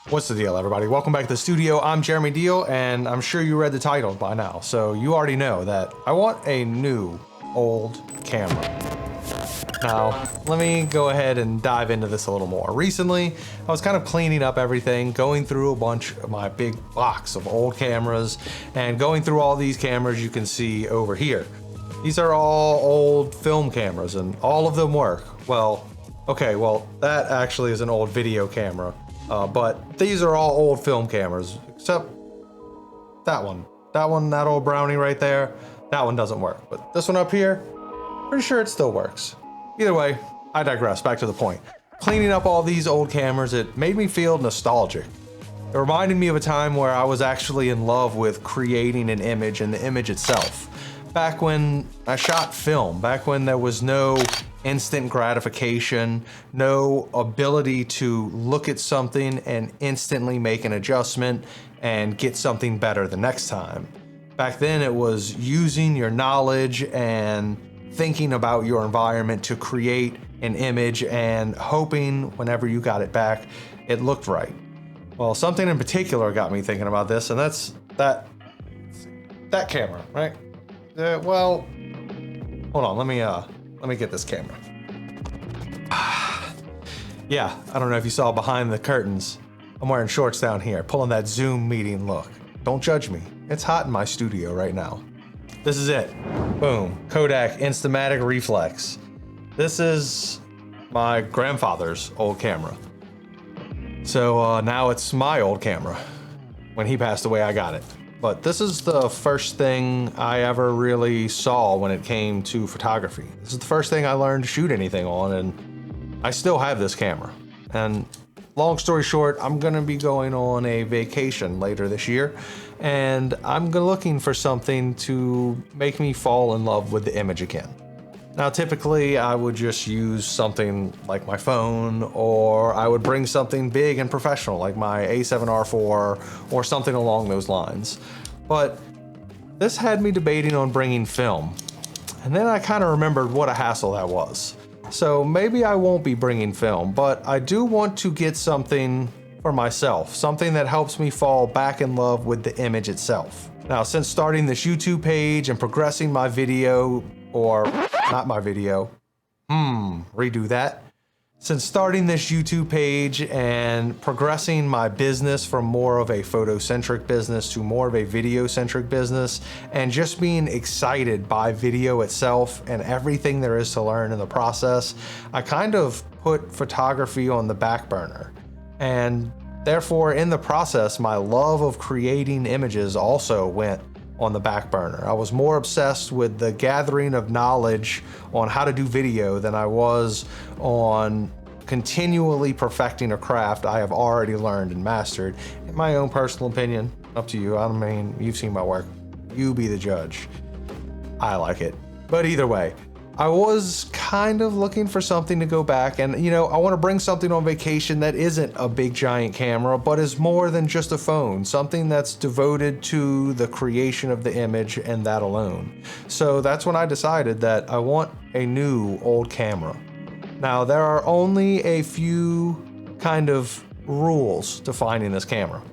What's the deal, everybody? Welcome back to the studio. I'm Jeremy Deal, and I'm sure you read the title by now, so you already know that I want a new old camera. Now, let me go ahead and dive into this a little more. Recently, I was kind of cleaning up everything, going through a bunch of my big box of old cameras, and going through all these cameras you can see over here. These are all old film cameras, and all of them work. Well, okay, well, that actually is an old video camera. But these are all old film cameras, except that one. That old brownie right there, that one doesn't work. But this one up here, pretty sure it still works. Either way, I digress, back to the point. Cleaning up all these old cameras, it made me feel nostalgic. It reminded me of a time where I was actually in love with creating an image and the image itself. Back when I shot film, back when there was no instant gratification, no ability to look at something and instantly make an adjustment and get something better the next time. Back then it was using your knowledge and thinking about your environment to create an image and hoping whenever you got it back, it looked right. Well, something in particular got me thinking about this, and that's that camera, right? Well, hold on, let me get this camera. Yeah, I don't know if you saw behind the curtains. I'm wearing shorts down here, pulling that Zoom meeting look. Don't judge me. It's hot in my studio right now. This is it. Boom. Kodak Instamatic Reflex. This is my grandfather's old camera. So now it's my old camera. When he passed away, I got it. But this is the first thing I ever really saw when it came to photography. This is the first thing I learned to shoot anything on, and I still have this camera. And long story short, I'm gonna be going on a vacation later this year, and I'm looking for something to make me fall in love with the image again. Now, typically I would just use something like my phone, or I would bring something big and professional like my A7R4 or something along those lines. But this had me debating on bringing film. And then I kind of remembered what a hassle that was. So maybe I won't be bringing film, but I do want to get something for myself, something that helps me fall back in love with the image itself. Now, since starting this YouTube page and progressing my video, or not my video, redo that. Since starting this YouTube page and progressing my business from more of a photocentric business to more of a video-centric business, and just being excited by video itself and everything there is to learn in the process, I kind of put photography on the back burner. And therefore, in the process, my love of creating images also went on the back burner. I was more obsessed with the gathering of knowledge on how to do video than I was on continually perfecting a craft I have already learned and mastered. In my own personal opinion, up to you. I mean, you've seen my work. You be the judge. I like it. But either way, I was kind of looking for something to go back, and I want to bring something on vacation that isn't a big giant camera, but is more than just a phone, something that's devoted to the creation of the image and that alone. So that's when I decided that I want a new old camera. Now, there are only a few kind of rules to finding this camera.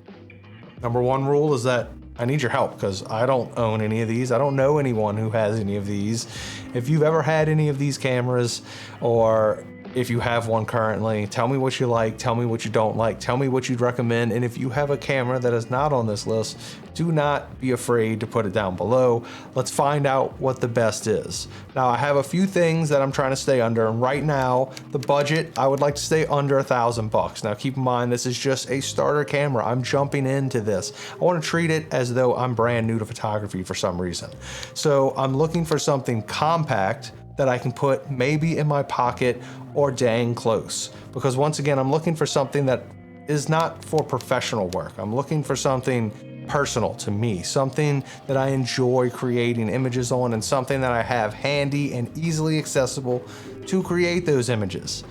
Number one rule is that I need your help, because I don't own any of these. I don't know anyone who has any of these. If you've ever had any of these cameras, or if you have one currently, tell me what you like, tell me what you don't like, tell me what you'd recommend. And if you have a camera that is not on this list, do not be afraid to put it down below. Let's find out what the best is. Now, I have a few things that I'm trying to stay under, and right now, the budget, I would like to stay under $1,000. Now, keep in mind, this is just a starter camera. I'm jumping into this. I want to treat it as though I'm brand new to photography for some reason. So I'm looking for something compact that I can put maybe in my pocket or dang close. Because once again, I'm looking for something that is not for professional work. I'm looking for something personal to me, something that I enjoy creating images on, and something that I have handy and easily accessible to create those images.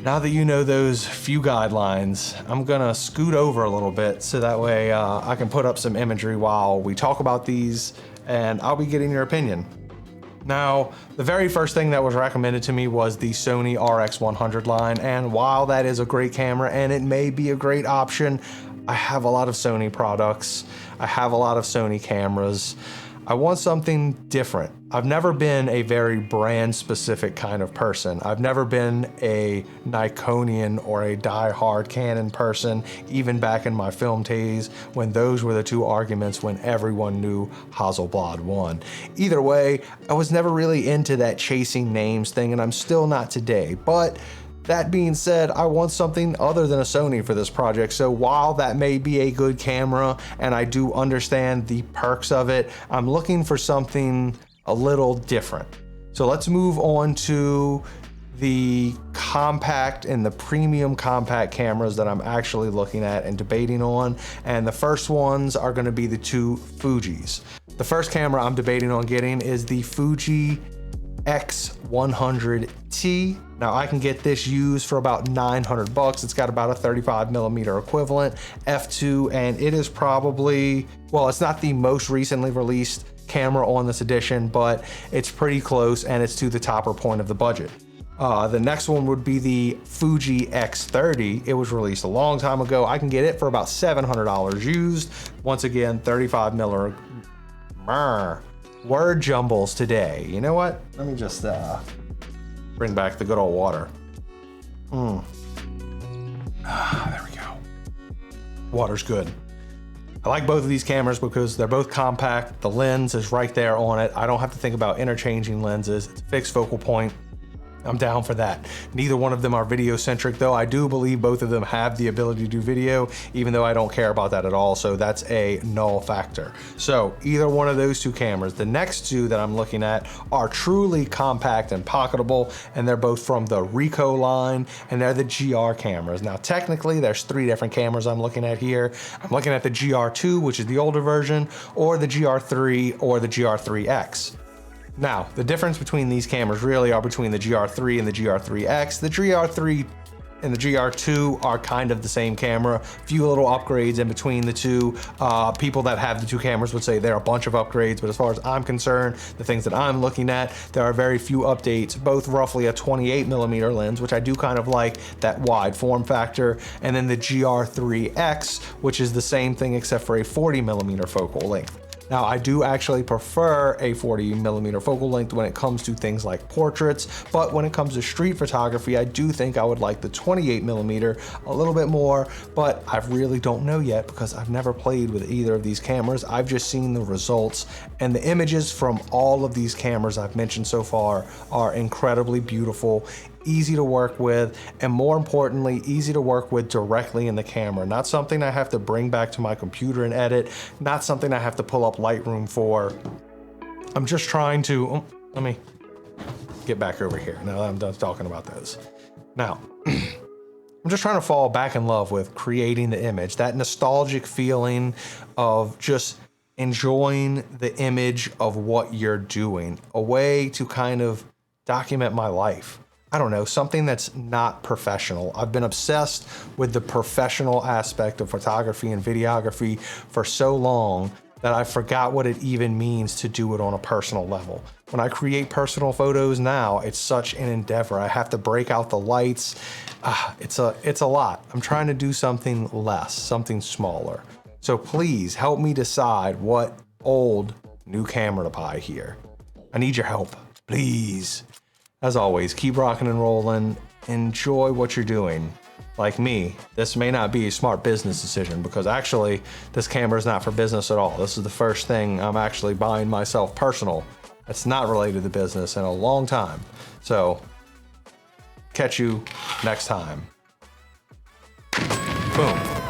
Now that you know those few guidelines, I'm gonna scoot over a little bit so that way I can put up some imagery while we talk about these, and I'll be getting your opinion. Now, the very first thing that was recommended to me was the Sony RX100 line, and while that is a great camera and it may be a great option, I have a lot of Sony products. I have a lot of Sony cameras. I want something different. I've never been a very brand specific kind of person. I've never been a Nikonian or a die-hard Canon person, even back in my film days when those were the two arguments when everyone knew Hasselblad won. Either way, I was never really into that chasing names thing, and I'm still not today. But that being said, I want something other than a Sony for this project, so while that may be a good camera and I do understand the perks of it, I'm looking for something a little different. So let's move on to the compact and the premium compact cameras that I'm actually looking at and debating on, and the first ones are going to be the two Fujis. The first camera I'm debating on getting is the Fuji X100T. Now I can get this used for about $900. It's got about a 35mm equivalent f2, and it is probably, well, it's not the most recently released camera on this edition, but it's pretty close and it's to the topper point of the budget. The next one would be the Fuji X30. It was released a long time ago. I can get it for about $700 used. Once again, 35mm. Word jumbles today. You know what? Let me just bring back the good old water. There we go. Water's good. I like both of these cameras because they're both compact. The lens is right there on it. I don't have to think about interchanging lenses. It's a fixed focal point. I'm down for that. Neither one of them are video centric, though I do believe both of them have the ability to do video, even though I don't care about that at all, so that's a null factor. So either one of those two cameras. The next two that I'm looking at are truly compact and pocketable, and they're both from the Ricoh line, and they're the GR cameras. Now technically there's three different cameras I'm looking at here. I'm looking at the GR2, which is the older version, or the GR3 or the GR3X. Now, the difference between these cameras really are between the GR3 and the GR3X. The GR3 and the GR2 are kind of the same camera. Few little upgrades in between the two. People that have the two cameras would say there are a bunch of upgrades, but as far as I'm concerned, the things that I'm looking at, there are very few updates, both roughly a 28mm lens, which I do kind of like that wide form factor, and then the GR3X, which is the same thing except for a 40mm focal length. Now, I do actually prefer a 40mm focal length when it comes to things like portraits, but when it comes to street photography, I do think I would like the 28mm a little bit more, but I really don't know yet because I've never played with either of these cameras. I've just seen the results, and the images from all of these cameras I've mentioned so far are incredibly beautiful, easy to work with, and more importantly, easy to work with directly in the camera. Not something I have to bring back to my computer and edit, not something I have to pull up Lightroom for. I'm just trying to, let me get back over here now that I'm done talking about this. Now, I'm just trying to fall back in love with creating the image, that nostalgic feeling of just enjoying the image of what you're doing, a way to kind of document my life. I don't know, something that's not professional. I've been obsessed with the professional aspect of photography and videography for so long that I forgot what it even means to do it on a personal level. When I create personal photos now, it's such an endeavor. I have to break out the lights. It's a lot. I'm trying to do something less, something smaller. So please help me decide what old new camera to buy here. I need your help, please. As always, keep rocking and rolling. Enjoy what you're doing. Like me, this may not be a smart business decision because actually this camera is not for business at all. This is the first thing I'm actually buying myself personal that's not related to business in a long time. So catch you next time. Boom.